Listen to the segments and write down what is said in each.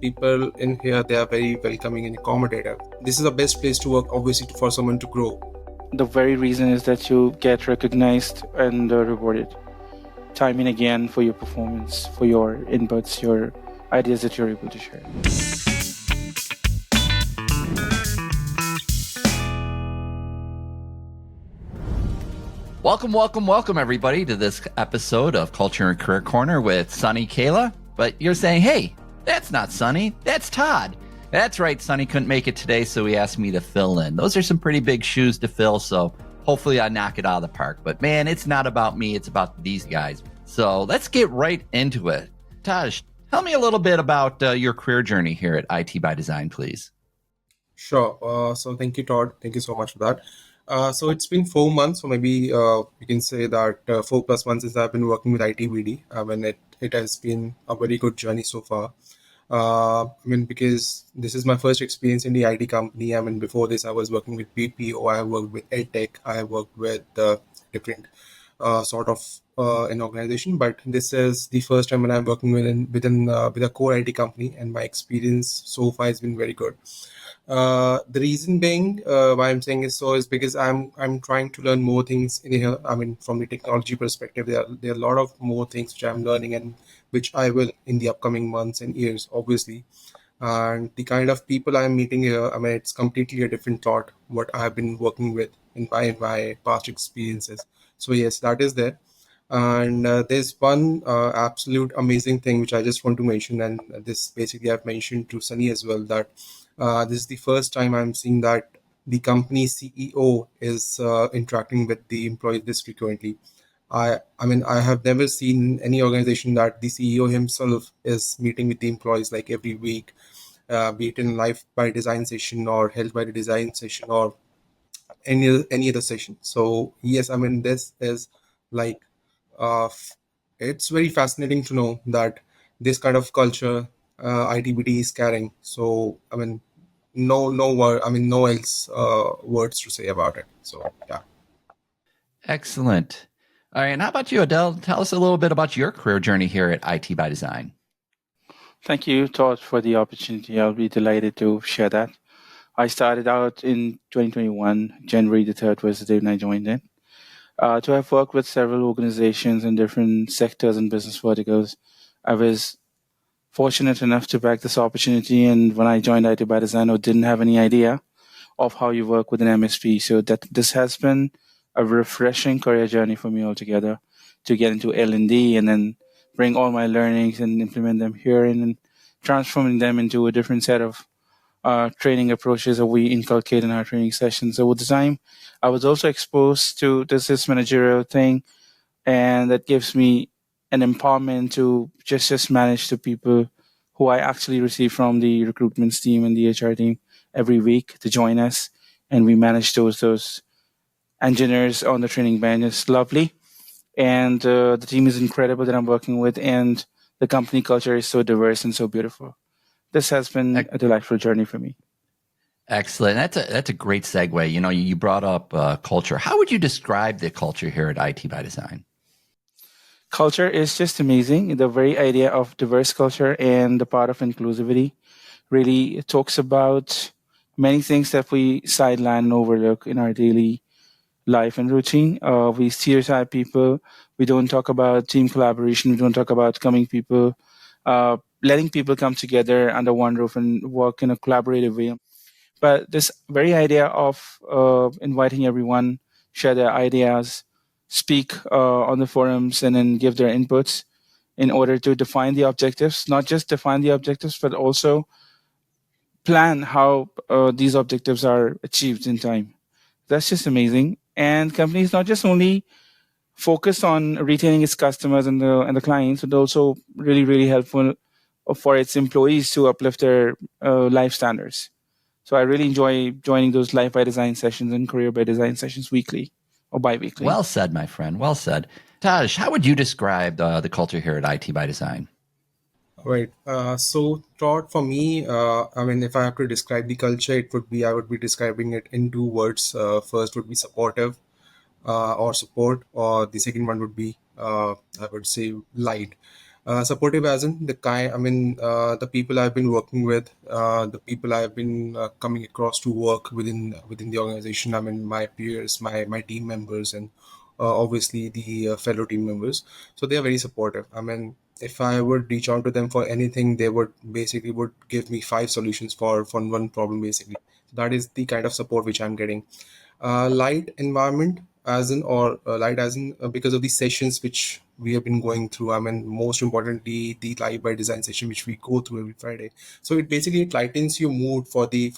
people in here, they are very welcoming and accommodative. This is the best place to work, obviously, for someone to grow. The very reason is that you get recognized and rewarded time and again for your performance, for your inputs, your ideas that you're able to share. Welcome, everybody, to this episode of Culture and Career Corner with Sunny Kayla. But you're saying, hey, that's not Sunny, that's Todd. That's right, Sunny couldn't make it today, so he asked me to fill in. Those are some pretty big shoes to fill, so hopefully I knock it out of the park. But man, it's not about me, it's about these guys. So let's get right into it. Taj, tell me a little bit about your career journey here at IT by Design, please. Sure. So thank you, Todd. Thank you so much for that. So it's been 4 months, so maybe we can say that 4+ months since I've been working with ITBD. It has been a very good journey so far. Because this is my first experience in the IT company. Before this, I was working with BPO, I have worked with EdTech, I have worked with different sort of an organization. But this is the first time when I'm working with a core IT company, and my experience so far has been very good. The reason being why I'm saying is so is because I'm trying to learn more things in here. From the technology perspective, there are a lot of more things which I'm learning, and which I will in the upcoming months and years, obviously. And the kind of people I'm meeting here, it's completely a different thought what I have been working with in my past experiences. So yes, that is there. And there's one absolute amazing thing which I just want to mention, and this basically I've mentioned to Sunny as well, that this is the first time I'm seeing that the company CEO is interacting with the employees this frequently. I have never seen any organization that the CEO himself is meeting with the employees like every week, be it in live by design session or held by the design session or any other session. So yes, this is like it's very fascinating to know that this kind of culture ITBT is carrying. So no word, no else words to say about it. So yeah. Excellent. All right, and how about you, Adil? Tell us a little bit about your career journey here at IT by Design. Thank you, Todd, for the opportunity. I'll be delighted to share that. I started out in 2021. January the 3rd was the day when I joined in. To have worked with several organizations in different sectors and business verticals, I was fortunate enough to back this opportunity. And when I joined IT by Design, I didn't have any idea of how you work with an MSP. So that this has been a refreshing career journey for me altogether, to get into L&D and then bring all my learnings and implement them here, and then transforming them into a different set of training approaches that we inculcate in our training sessions. So with the time, I was also exposed to this managerial thing, and that gives me an empowerment to just manage the people who I actually receive from the recruitment team and the HR team every week to join us, and we manage those engineers on the training bench. It's lovely, and the team is incredible that I'm working with, and the company culture is so diverse and so beautiful. This has been a delightful journey for me. Excellent. That's a great segue. You brought up culture. How would you describe the culture here at IT by Design? Culture is just amazing. The very idea of diverse culture and the part of inclusivity really talks about many things that we sideline and overlook in our daily life and routine. We stereotype people. We don't talk about team collaboration. We don't talk about coming people, letting people come together under one roof and work in a collaborative way. But this very idea of inviting everyone, share their ideas, speak on the forums, and then give their inputs in order to define the objectives, not just define the objectives, but also plan how these objectives are achieved in time. That's just amazing. And companies not just only focus on retaining its customers and the clients, but also really helpful for its employees to uplift their life standards. So I really enjoy joining those life by design sessions and career by design sessions weekly or bi-weekly. Well said, my friend. Well said. Taj, how would you describe the culture here at IT by Design? Right. So, Todd, for me, if I have to describe the culture, I would be describing it in two words. First would be supportive, or support, or the second one would be, I would say, light. Supportive as in the kind, the people I've been working with, the people I've been coming across to work within the organization. I mean, my peers, my team members, and obviously the fellow team members. So they are very supportive. I mean, if I would reach out to them for anything, they would give me five solutions for one problem basically. That is the kind of support which I'm getting. Light environment as in, or light as in, because of the sessions which we have been going through. I mean, most importantly, the live by design session which we go through every Friday. So it basically it lightens your mood for the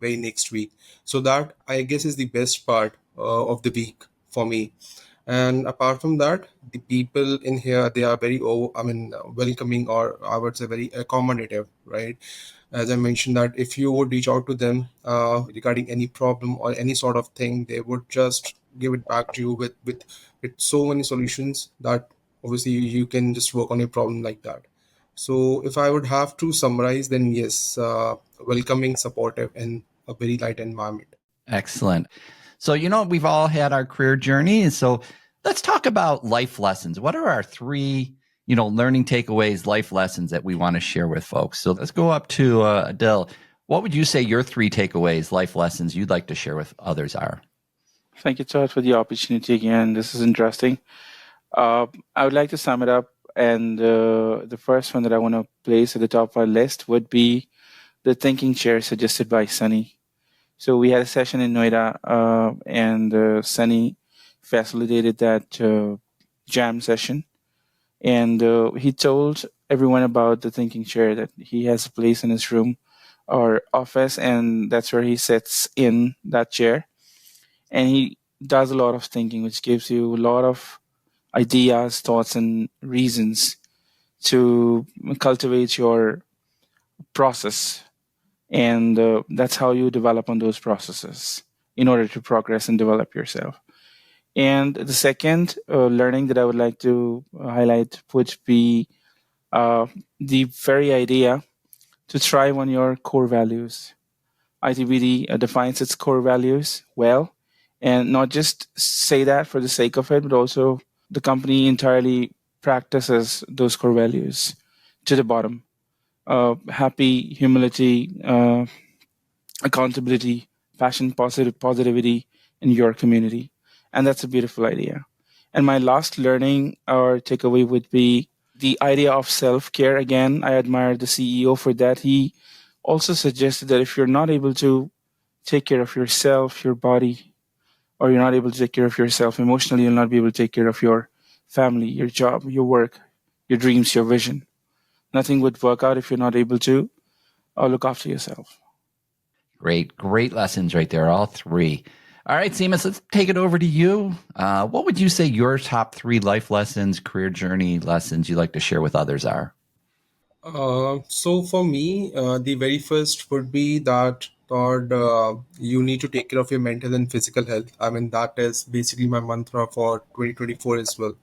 very next week. So that, I guess, is the best part of the week for me. And apart from that, the people in here, they are very welcoming, or I would say very accommodative, right? As I mentioned, that if you would reach out to them regarding any problem or any sort of thing, they would just give it back to you with so many solutions that obviously you can just work on a problem like that. So if I would have to summarize, then yes, welcoming, supportive, and a very light environment. Excellent. So, we've all had our career journey. So let's talk about life lessons. What are our three, learning takeaways, life lessons that we want to share with folks? So let's go up to Adil. What would you say your three takeaways, life lessons you'd like to share with others are? Thank you, Todd, for the opportunity again. This is interesting. I would like to sum it up, and the first one that I want to place at the top of our list would be the thinking chair suggested by Sunny. So we had a session in Noida, and Sunny facilitated that jam session, and he told everyone about the thinking chair, that he has a place in his room or office, and that's where he sits in that chair, and he does a lot of thinking, which gives you a lot of ideas, thoughts, and reasons to cultivate your process. And that's how you develop on those processes in order to progress and develop yourself. And the second learning that I would like to highlight would be the very idea to thrive on your core values. ITBD defines its core values well, and not just say that for the sake of it, but also the company entirely practices those core values to the bottom. Happy, humility, accountability, passion, positivity in your community. And that's a beautiful idea. And my last learning or takeaway would be the idea of self care. Again, I admire the CEO for that. He also suggested that if you're not able to take care of yourself, your body, or you're not able to take care of yourself emotionally, you'll not be able to take care of your family, your job, your work, your dreams, your vision. Nothing would work out if you're not able to look after yourself. Great lessons right there, all three. All right, Seamus, let's take it over to you. What would you say your top three life lessons, career journey lessons you'd like to share with others are? So for me, the very first would be that, Todd, you need to take care of your mental and physical health. I mean, that is basically my mantra for 2024 as well.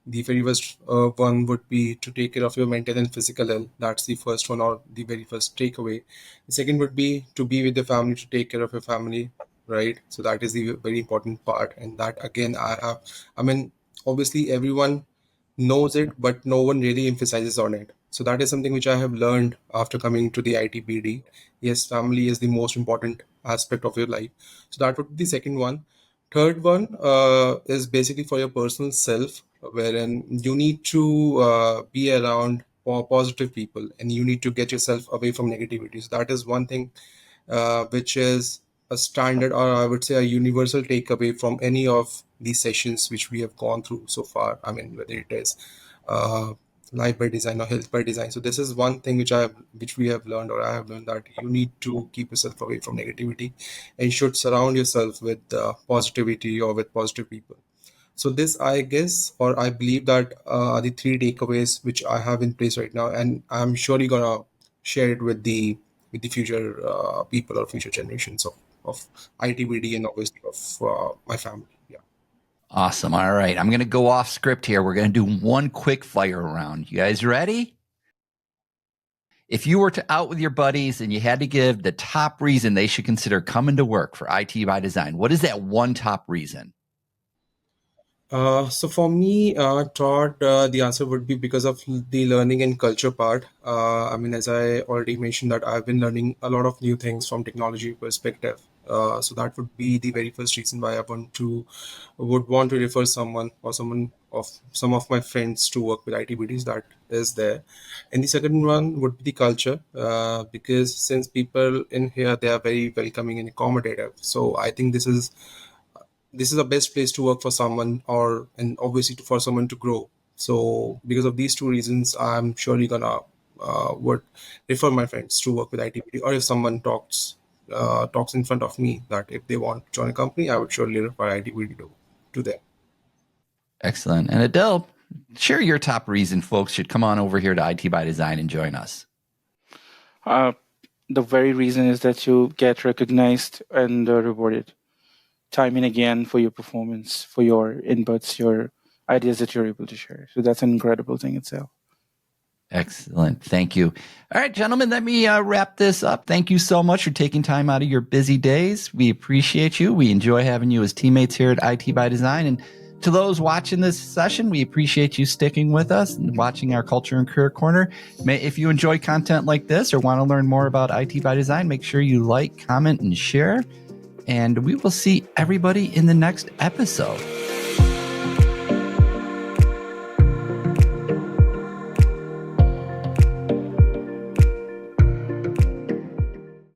The very first one would be to take care of your mental and physical health. That's the first one, or the very first takeaway. The second would be to be with the family, to take care of your family, right? So that is the very important part. And that again, I mean, obviously everyone knows it, but no one really emphasizes on it. So that is something which I have learned after coming to the ITBD. Yes, family is the most important aspect of your life. So that would be the second one. Third one is basically for your personal self, wherein you need to be around positive people, and you need to get yourself away from negativity. So that is one thing which is a standard, or I would say a universal takeaway from any of these sessions which we have gone through so far. I mean, whether it is uh, life by design or health by design. So this is one thing which we have learned, or I have learned, that you need to keep yourself away from negativity and should surround yourself with positivity or with positive people. So this, I guess, or I believe that are the three takeaways which I have in place right now, and I'm surely gonna share it with the future people or future generations of ITBD, and obviously of my family. Yeah. Awesome. All right. I'm going to go off script here. We're going to do one quick fire round. You guys ready? If you were to out with your buddies and you had to give the top reason they should consider coming to work for IT by Design, what is that one top reason? So for me, Todd, the answer would be because of the learning and culture part. I mean, as I already mentioned, that I've been learning a lot of new things from technology perspective. So that would be the very first reason why would want to refer someone or some of my friends to work with ITBDs. That is there, and the second one would be the culture, because since people in here, they are very welcoming and accommodative. So I think this is the best place to work for someone, or and obviously for someone to grow. So because of these two reasons, I'm surely gonna would refer my friends to work with ITPD, or if someone talks in front of me that if they want to join a company, I would surely refer ITPD to them. Excellent. And Adil, share your top reason folks should come on over here to IT by Design and join us. The very reason is that you get recognized and rewarded time and again for your performance, for your inputs, your ideas that you're able to share. So that's an incredible thing itself. Excellent. Thank you. All right, gentlemen, let me wrap this up. Thank you so much for taking time out of your busy days. We appreciate you. We enjoy having you as teammates here at IT by Design. And to those watching this session, we appreciate you sticking with us and watching our Culture and Career Corner. If you enjoy content like this or want to learn more about IT by Design, make sure you like, comment, and share. And we will see everybody in the next episode.